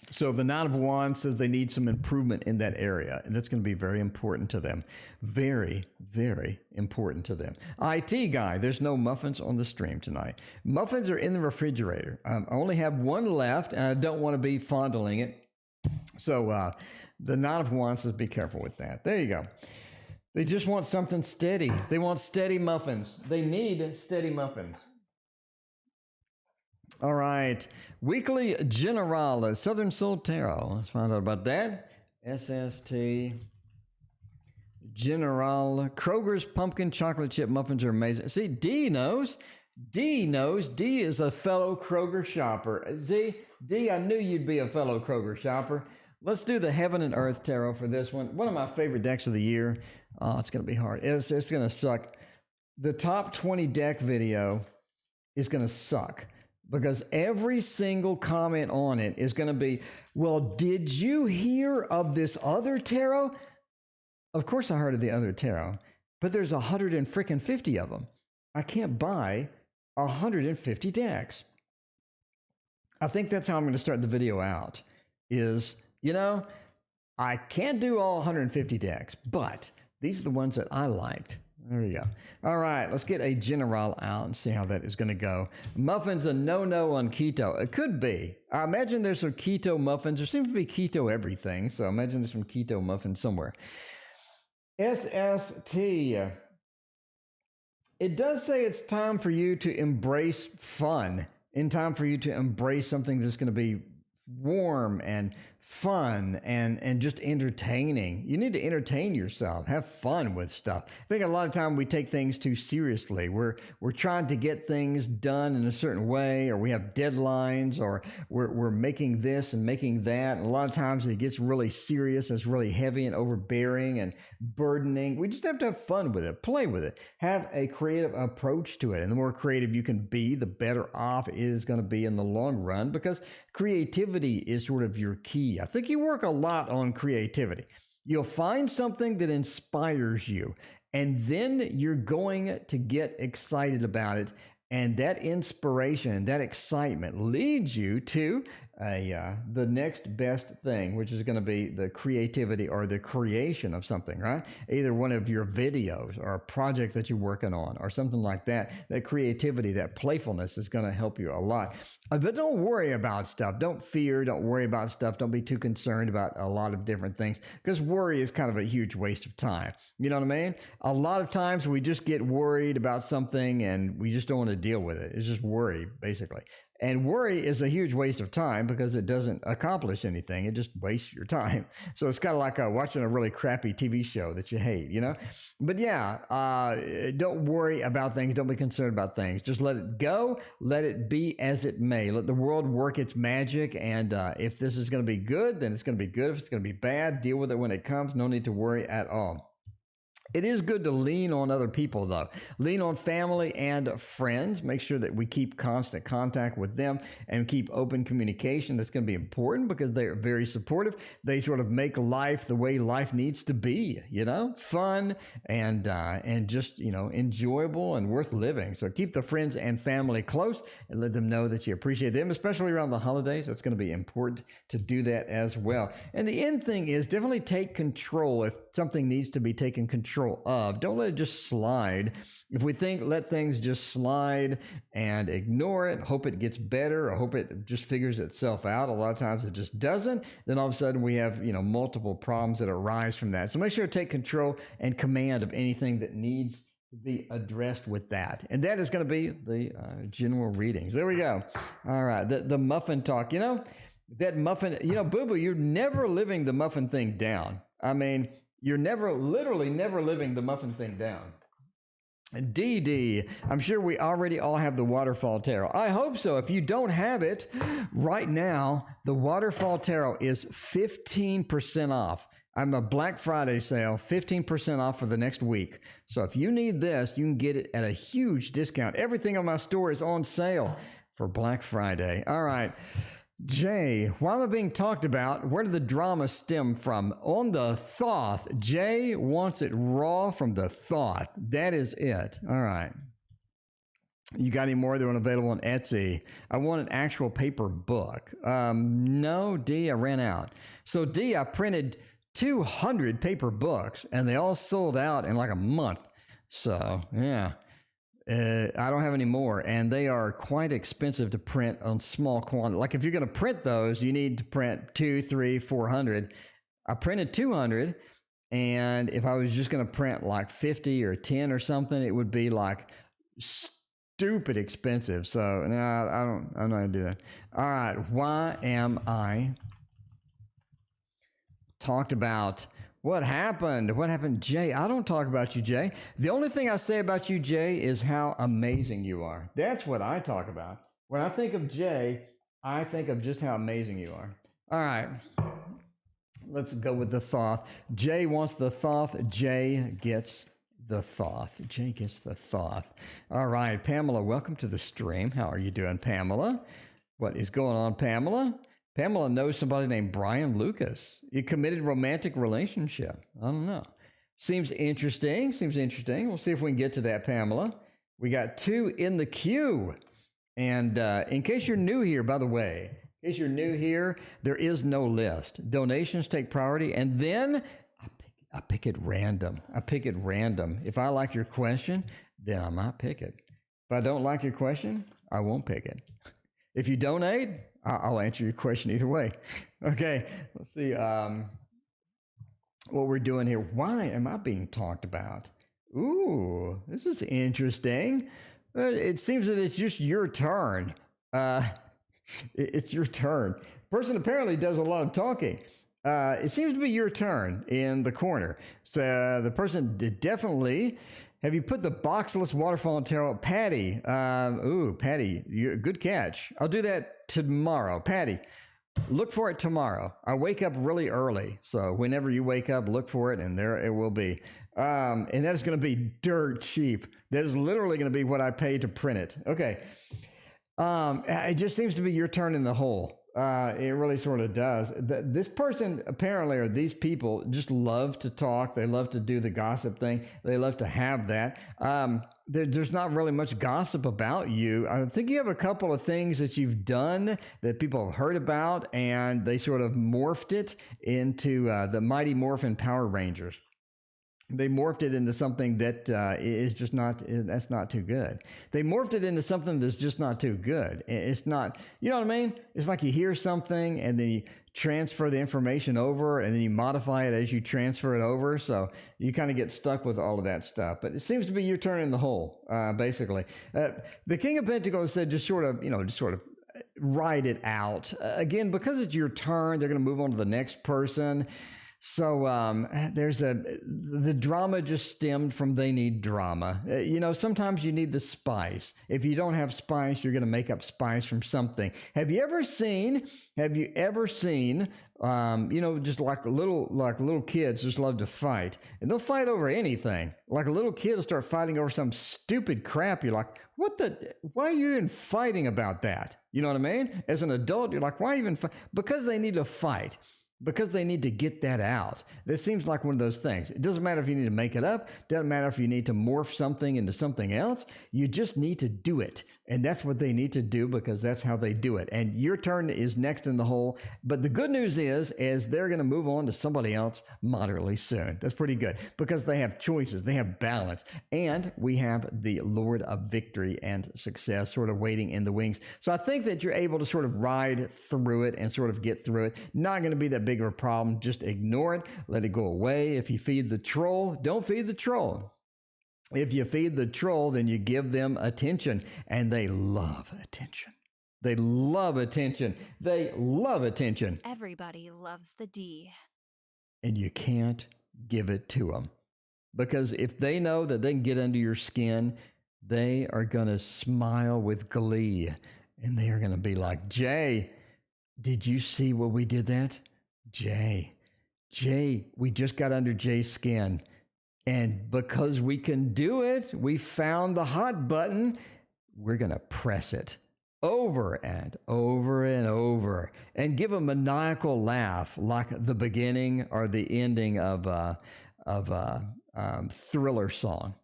So the Nine of Wands says they need some improvement in that area, and that's going to be very important to them. Very, very important to them. IT guy, there's no muffins on the stream tonight. Muffins are in the refrigerator. I only have one left, and I don't want to be fondling it. So the Nine of Wands says be careful with that. There you go. They just want something steady. They want steady muffins. They need steady muffins. All right. Weekly General, Southern Soul Tarot. Let's find out about that. SST General. Kroger's pumpkin chocolate chip muffins are amazing. See, D knows. D knows. D is a fellow Kroger shopper. D, I knew you'd be a fellow Kroger shopper. Let's do the Heaven and Earth Tarot for this one. One of my favorite decks of the year. Oh, it's going to be hard. It's going to suck. The top 20 deck video is going to suck because every single comment on it is going to be, well, did you hear of this other tarot? Of course I heard of the other tarot, but there's 150 of them. I can't buy 150 decks. I think that's how I'm going to start the video out is, you know, I can't do all 150 decks, but these are the ones that I liked. There we go. All right, let's get a general out and see how that is going to go. Muffins a no-no on keto. It could be. I imagine there's some keto muffins. There seems to be keto everything, so I imagine there's some keto muffins somewhere. SST. It does say it's time for you to embrace fun. In time for you to embrace something that's going to be warm and fun and just entertaining. You need to entertain yourself, have fun with stuff. I think a lot of time we take things too seriously. We're trying to get things done in a certain way, or we have deadlines, or we're making this and making that. And a lot of times it gets really serious, it's really heavy and overbearing and burdening. We just have to have fun with it, play with it, have a creative approach to it. And the more creative you can be, the better off it is going to be in the long run, because creativity is sort of your key. I think you work a lot on creativity. You'll find something that inspires you, and then you're going to get excited about it. And that inspiration, that excitement leads you to the next best thing, which is going to be the creativity or the creation of something, right? Either one of your videos or a project that you're working on or something like that. That creativity, that playfulness is going to help you a lot. But don't worry about stuff. Don't fear. Don't worry about stuff. Don't be too concerned about a lot of different things, because worry is kind of a huge waste of time. You know what I mean? A lot of times we just get worried about something and we just don't want to deal with it. It's just worry, basically. And worry is a huge waste of time because it doesn't accomplish anything. It just wastes your time. So it's kind of like watching a really crappy TV show that you hate, you know? But yeah, don't worry about things. Don't be concerned about things. Just let it go. Let it be as it may. Let the world work its magic. And if this is going to be good, then it's going to be good. If it's going to be bad, deal with it when it comes. No need to worry at all. It is good to lean on other people, though. Lean on family and friends. Make sure that we keep constant contact with them and keep open communication. That's going to be important because they are very supportive. They sort of make life the way life needs to be, you know, fun and just, you know, enjoyable and worth living. So keep the friends and family close and let them know that you appreciate them, especially around the holidays. It's going to be important to do that as well. And the end thing is definitely take control if something needs to be taken control of. Don't let it just slide. If we let things just slide and ignore it, hope it gets better, or hope it just figures itself out, a lot of times it just doesn't. Then all of a sudden we have, you know, multiple problems that arise from that. So make sure to take control and command of anything that needs to be addressed with that. And that is going to be the general readings. There we go. All right. The muffin talk, you know, that muffin, you know, Boo Boo, you're never living the muffin thing down. I mean, you're literally never living the muffin thing down. DD, I'm sure we already all have the Waterfall Tarot. I hope so. If you don't have it, right now, the Waterfall Tarot is 15% off. I'm a Black Friday sale, 15% off for the next week. So if you need this, you can get it at a huge discount. Everything on my store is on sale for Black Friday. All right. Jay, why am I being talked about? Where did the drama stem from? On the thought. Jay wants it raw from the thought. That is it. All right. You got any more? They're available on Etsy. I want an actual paper book. No, D, I ran out. So D, I printed 200 paper books and they all sold out in like a month. So yeah. I don't have any more, and they are quite expensive to print on small quantity. Like if you're going to print those, you need to print 200, 300, 400. I printed 200, And if I was just going to print like 50 or 10 or something, it would be like stupid expensive. So no, I'm not going to do that. All right. Why am I talked about? What happened? What happened, Jay? I don't talk about you, Jay. The only thing I say about you, Jay, is how amazing you are. That's what I talk about. When I think of Jay, I think of just how amazing you are. All right. Let's go with the thoth. Jay wants the thoth. Jay gets the thoth. Jay gets the thoth. All right, Pamela, welcome to the stream. How are you doing, Pamela? What is going on, Pamela? Pamela knows somebody named Brian Lucas. You committed romantic relationship. I don't know. Seems interesting. Seems interesting. We'll see if we can get to that, Pamela. We got 2 in the queue. And in case you're new here, by the way, in case you're new here, there is no list. Donations take priority, and then I pick it random. I pick it random. If I like your question, then I might pick it. If I don't like your question, I won't pick it. If you donate, I'll answer your question either way. Okay, let's see what we're doing here. Why am I being talked about? Ooh, this is interesting. It seems that it's just your turn. It's your turn. Person apparently does a lot of talking. It seems to be your turn in the corner. So the person definitely. Have you put the boxless waterfall in tarot? Patty. Patty, good catch. I'll do that tomorrow. Patty, look for it tomorrow. I wake up really early. So whenever you wake up, look for it, and there it will be. And that is going to be dirt cheap. That is literally going to be what I pay to print it. Okay. It just seems to be your turn in the hole. It really sort of does. This person apparently, or these people, just love to talk. They love to do the gossip thing. They love to have that. There's not really much gossip about you. I think you have a couple of things that you've done that people have heard about, and they sort of morphed it into the Mighty Morphin Power Rangers. They morphed it into something that is just not, that's not too good. They morphed it into something that's just not too good. It's not, you know what I mean? It's like you hear something and then you transfer the information over and then you modify it as you transfer it over. So you kind of get stuck with all of that stuff. But it seems to be your turn in the hole, basically. The King of Pentacles said just sort of ride it out. Again, because it's your turn, they're going to move on to the next person. So the drama just stemmed from they need drama. Sometimes you need the spice. If you don't have spice, you're going to make up spice from something. Have you ever seen, just like little kids just love to fight, and they'll fight over anything. Like a little kid will start fighting over some stupid crap. You're like, why are you even fighting about that? You know what I mean? As an adult, you're like, why even fight? Because they need to fight. Because they need to get that out. This seems like one of those things. It doesn't matter if you need to make it up. It doesn't matter if you need to morph something into something else. You just need to do it. And that's what they need to do because that's how they do it. And your turn is next in the hole. But the good news is they're going to move on to somebody else moderately soon. That's pretty good because they have choices. They have balance. And we have the Lord of Victory and Success sort of waiting in the wings. So I think that you're able to sort of ride through it and sort of get through it. Not going to be that big of a problem. Just ignore it. Let it go away. If you feed the troll, don't feed the troll. If you feed the troll, then you give them attention, and they love attention. They love attention. They love attention. Everybody loves the D. And you can't give it to them. Because if they know that they can get under your skin, they are going to smile with glee. And they are going to be like, Jay, did you see what we did that? Jay, we just got under Jay's skin. And because we can do it, we found the hot button. We're going to press it over and over and over and give a maniacal laugh like the beginning or the ending of a thriller song,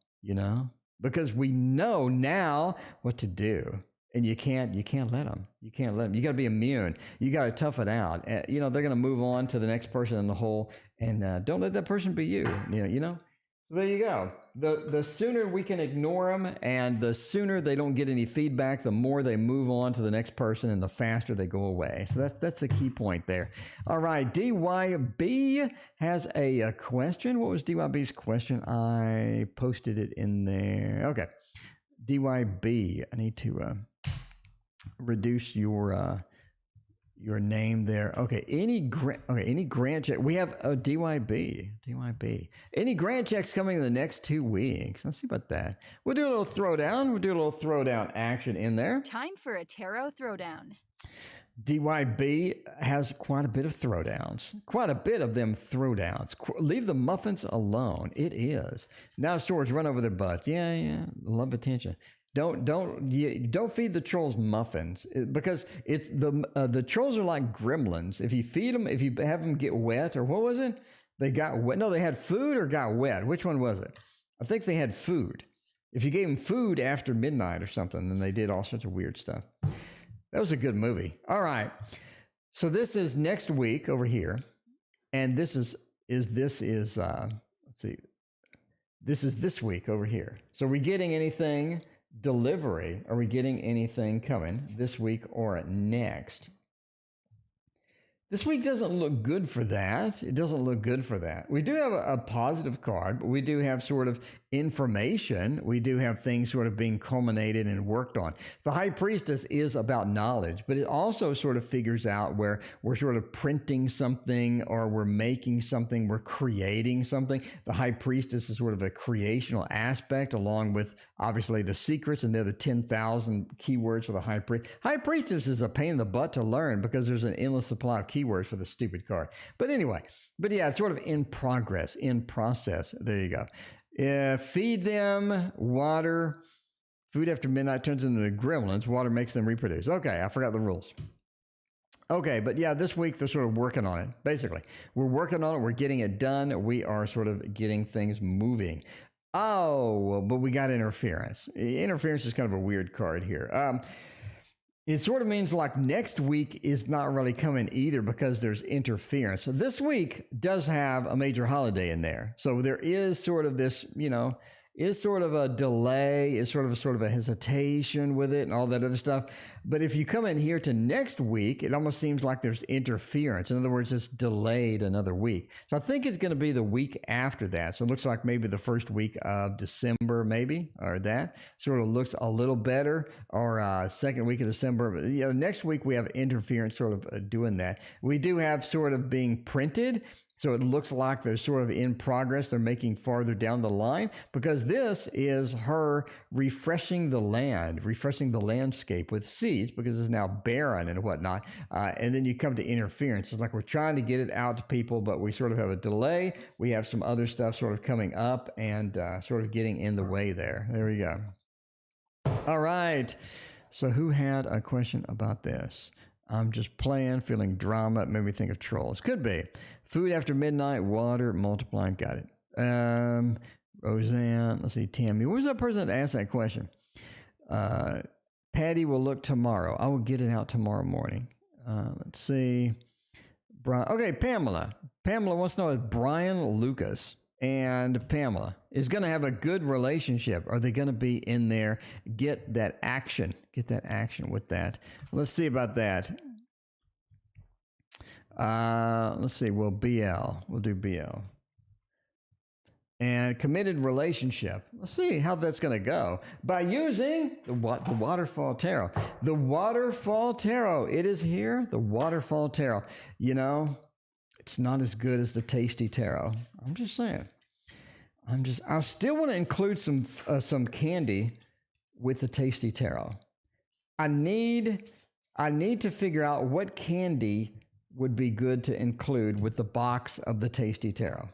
because we know now what to do. And you can't let them. You can't let them. You got to be immune. You got to tough it out. They're going to move on to the next person in the hole, and don't let that person be you. So there you go. The sooner we can ignore them and the sooner they don't get any feedback, the more they move on to the next person and the faster they go away. So that's the key point there. All right, DYB has a question. What was DYB's question? I posted it in there. Okay. DYB, I need to reduce your name there. Okay, any grant check. We have a DYB. Any grant checks coming in the next 2 weeks? Let's see about that. We'll do a little throwdown. We'll do a little throwdown action in there. Time for a tarot throwdown. DYB has quite a bit of throwdowns. Quite a bit of them throwdowns. Leave the muffins alone. It is. Now swords run over their butts. Yeah. Love attention. Don't feed the trolls muffins because it's the trolls are like gremlins. If you feed them, if you have them get wet, or what was it? They got wet. No, they had food or got wet. Which one was it? I think they had food. If you gave them food after midnight or something, then they did all sorts of weird stuff. That was a good movie. All right. So this is next week over here, and this is let's see. This is this week over here. So are we getting anything? Delivery, are we getting anything coming this week or next? This week doesn't look good for that. It doesn't look good for that. We do have a positive card, but we do have sort of information. We do have things sort of being culminated and worked on. The High Priestess is about knowledge, but it also sort of figures out where we're sort of printing something or we're making something, we're creating something. The High Priestess is sort of a creational aspect along with obviously the secrets, and they're the 10,000 keywords for the High Priest. High Priestess is a pain in the butt to learn because there's an endless supply of keywords for the stupid card. But anyway, yeah, it's sort of in progress, in process. There you go. Feed them water. Food after midnight turns into gremlins. Water makes them reproduce. Okay, I forgot the rules. Okay, but yeah, this week they're sort of working on it. Basically, we're working on it. We're getting it done. We are sort of getting things moving. Oh, but we got interference. Interference is kind of a weird card here. It sort of means like next week is not really coming either because there's interference. So this week does have a major holiday in there. So there is sort of this, is sort of a delay, is sort of a hesitation with it and all that other stuff. But if you come in here to next week, it almost seems like there's interference. In other words, it's delayed another week. So I think it's going to be the week after that. So it looks like maybe the first week of December, maybe, or that sort of looks a little better, or second week of December. But, next week we have interference sort of doing that. We do have sort of being printed. So it looks like they're sort of in progress. They're making farther down the line because this is her refreshing the land, refreshing the landscape with seeds because it's now barren and whatnot. And then you come to interference. It's like we're trying to get it out to people, but we sort of have a delay. We have some other stuff sort of coming up and sort of getting in the way there. There we go. All right. So who had a question about this? I'm just playing, feeling drama. It made me think of trolls. Could be. Food after midnight, water, multiplying. Got it. Roseanne, let's see, Tammy. What was that person that asked that question? Patty will look tomorrow. I will get it out tomorrow morning. Let's see. Brian. Okay, Pamela. Pamela wants to know if Brian Lucas and Pamela is going to have a good relationship. Are they going to be in there? Get that action with that. Let's see about that. Let's see. Well, BL. We'll do BL. And committed relationship. Let's see how that's going to go. By using the Waterfall Tarot. The Waterfall Tarot. It is here. The Waterfall Tarot. It's not as good as the Tasty Tarot. I'm just saying. I still want to include some candy with the Tasty Tarot. I need to figure out what candy would be good to include with the box of the Tasty Tarot.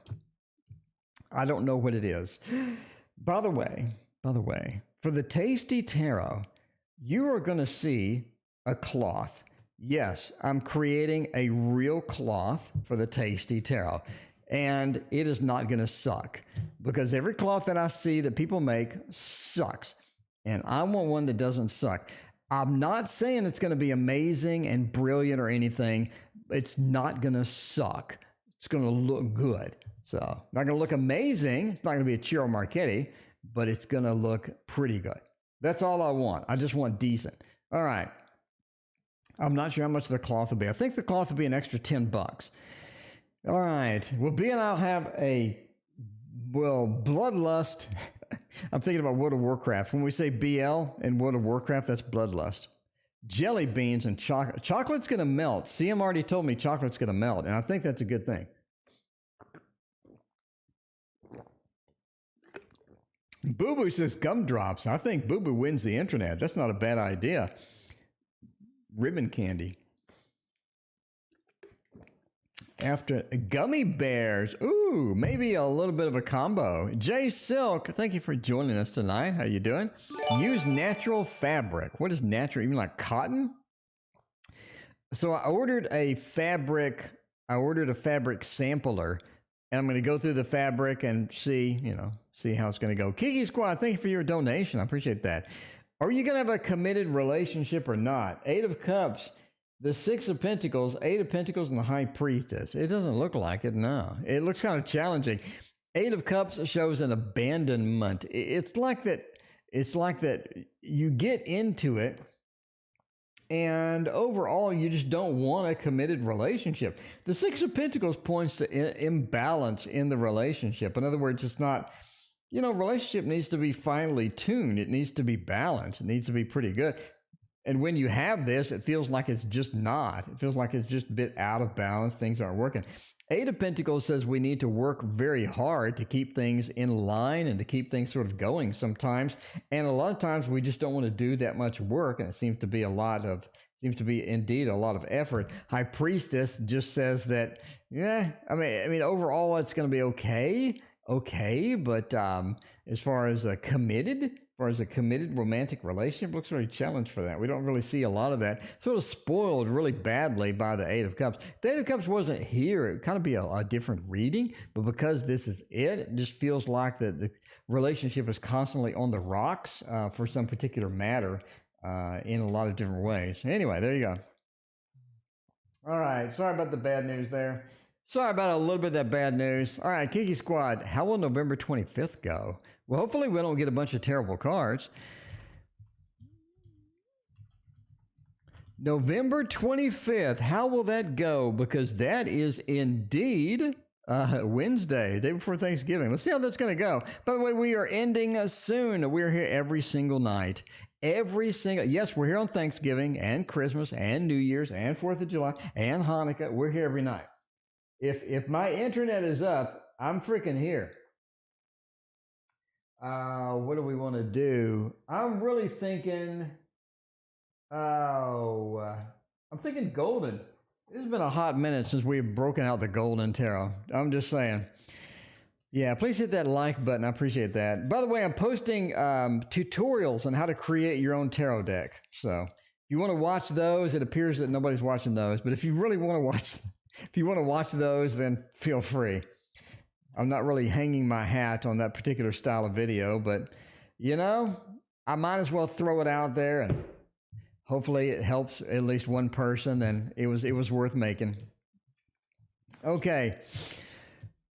I don't know what it is. By the way, for the Tasty Tarot, you are going to see a cloth. Yes, I'm creating a real cloth for the Tasty Tarot. And it is not going to suck because every cloth that I see that people make sucks. And I want one that doesn't suck. I'm not saying it's going to be amazing and brilliant or anything. It's not going to suck. It's going to look good. So not going to look amazing. It's not going to be a Ciro Marchetti, but it's going to look pretty good. That's all I want. I just want decent. All right. I'm not sure how much the cloth will be. I think the cloth will be an extra $10. All right. Well, B and I'll have bloodlust. I'm thinking about World of Warcraft. When we say BL in World of Warcraft, that's bloodlust. Jelly beans and chocolate. Chocolate's going to melt. CM already told me chocolate's going to melt, and I think that's a good thing. Boo Boo says gumdrops. I think Boo Boo wins the internet. That's not a bad idea. Ribbon candy. After gummy bears. Ooh, maybe a little bit of a combo. Jay Silk, thank you for joining us tonight. How you doing? Use natural fabric. What is natural? You mean like cotton? So I ordered a fabric sampler, and I'm going to go through the fabric and see how it's going to go. Kiki Squad, thank you for your donation. I appreciate that. Are you going to have a committed relationship or not? 8 of Cups, the 6 of Pentacles, 8 of Pentacles, and the High Priestess. It doesn't look like it, no. It looks kind of challenging. 8 of Cups shows an abandonment. It's like that you get into it, and overall, you just don't want a committed relationship. The 6 of Pentacles points to imbalance in the relationship. In other words, it's not, relationship needs to be finely tuned. It needs to be balanced. It needs to be pretty good. And when you have this, it feels like it's just not. It feels like it's just a bit out of balance. Things aren't working. 8 of Pentacles says we need to work very hard to keep things in line and to keep things sort of going sometimes. And a lot of times we just don't want to do that much work. And it seems to be indeed a lot of effort. High Priestess just says that, overall it's going to be okay. But as far as a committed romantic relationship, looks very challenged for that. We don't really see a lot of that. Sort of spoiled really badly by the 8 of Cups. If the 8 of Cups wasn't here, it would kind of be a different reading. But because this is it just feels like the relationship is constantly on the rocks for some particular matter in a lot of different ways. Anyway, there you go. All right. Sorry about the bad news there. Sorry about a little bit of that bad news. All right, Kiki Squad, how will November 25th go? Well, hopefully we don't get a bunch of terrible cards. November 25th, how will that go? Because that is indeed Wednesday, day before Thanksgiving. Let's see how that's going to go. By the way, we are ending soon. We're here every single night. Yes, we're here on Thanksgiving and Christmas and New Year's and 4th of July and Hanukkah. We're here every night. If my internet is up, I'm freaking here. What do we want to do? I'm really thinking, I'm thinking golden. It's been a hot minute since we've broken out the golden tarot. I'm just saying. Yeah, please hit that like button. I appreciate that. By the way, I'm posting tutorials on how to create your own tarot deck. So if you want to watch those, it appears that nobody's watching those. But if you really want to watch those, then feel free. I'm not really hanging my hat on that particular style of video, but I might as well throw it out there, and hopefully it helps at least one person, and it was worth making. Okay.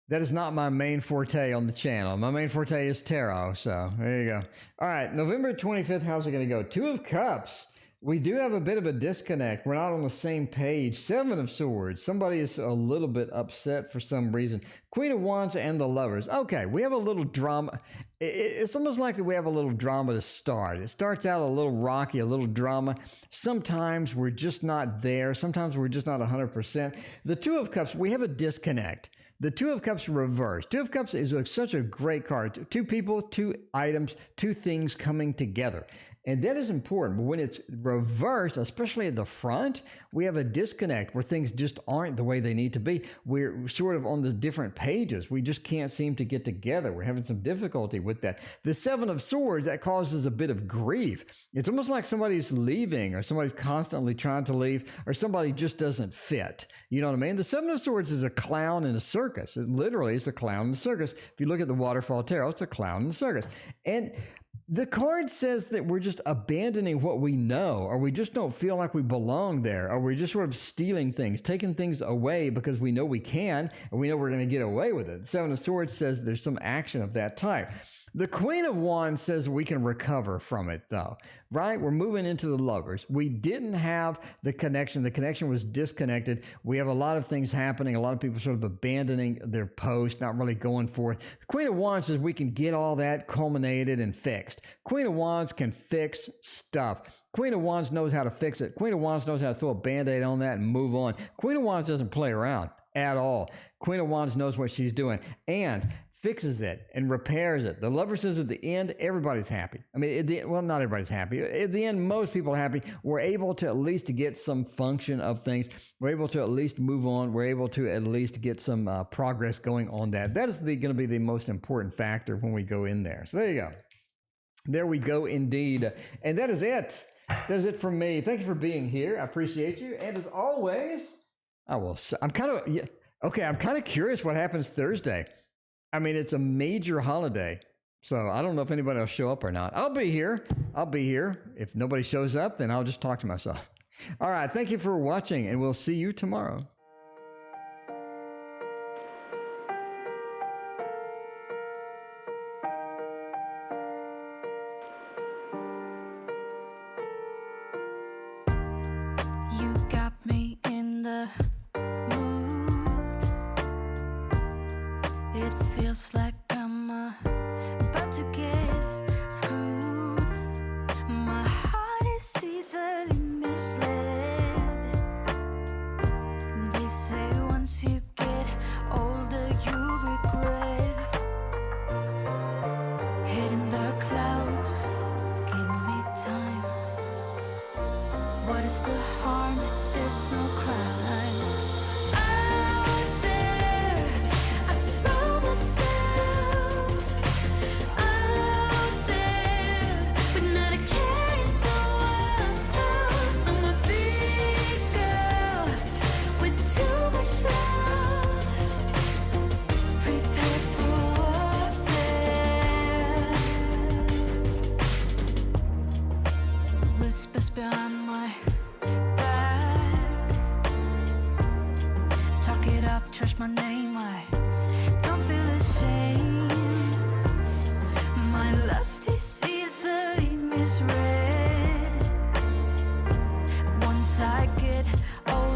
That is not my main forte on the channel. My main forte is tarot, so there you go. All right, November 25th, how's it going to go? 2 of Cups. We do have a bit of a disconnect. We're not on the same page. 7 of Swords. Somebody is a little bit upset for some reason. Queen of Wands and the Lovers. Okay, we have a little drama. It's almost like we have a little drama to start. It starts out a little rocky, a little drama. Sometimes we're just not there. Sometimes we're just not 100%. The 2 of Cups, we have a disconnect. The 2 of Cups reversed. 2 of Cups is such a great card. 2 people, 2 items, 2 things coming together. And that is important. But when it's reversed, especially at the front, we have a disconnect where things just aren't the way they need to be. We're sort of on the different pages. We just can't seem to get together. We're having some difficulty with that. The 7 of Swords, that causes a bit of grief. It's almost like somebody's leaving, or somebody's constantly trying to leave, or somebody just doesn't fit. You know what I mean? The 7 of Swords is a clown in a circus. It literally is a clown in a circus. If you look at the Waterfall Tarot, it's a clown in the circus. And The card says that we're just abandoning what we know, or we just don't feel like we belong there, or we're just sort of stealing things, taking things away because we know we can, and we know we're going to get away with it. The Seven of Swords says there's some action of that type. The Queen of Wands says we can recover from it, though, right? We're moving into the Lovers. We didn't have the connection. The connection was disconnected. We have a lot of things happening. A lot of people sort of abandoning their post, not really going forth. The Queen of Wands says we can get all that culminated and fixed. Queen of Wands can fix stuff. Queen of Wands knows how to fix it. Queen of Wands knows how to throw a Band-Aid on that and move on. Queen of Wands doesn't play around at all. Queen of Wands knows what she's doing and fixes it and repairs it. The Lover says at the end, everybody's happy. I mean, well, not everybody's happy. At the end, most people are happy. We're able to at least get some function of things. We're able to at least move on. We're able to at least get some progress going on that. That is going to be the most important factor when we go in there. So there you go. There we go indeed. And that is it. That is it from me. Thank you for being here. I appreciate you. And as always, I'm kind of curious what happens Thursday. I mean, it's a major holiday, so I don't know if anybody will show up or not. I'll be here. If nobody shows up, then I'll just talk to myself. All right. Thank you for watching, and we'll see you tomorrow. You got me in the mood. It feels like I'm about to get screwed. My heart is easily misled. They say once you get older, you regret. Head in the clouds, give me time. What is the harm? There's no crime. Out there, I throw myself out there, but not a care in the world. I'm a big girl with too much love. Prepare for warfare. Whispers behind my back, talk it up, trash my name. I don't feel ashamed. My lust is easily misread. Once I get older,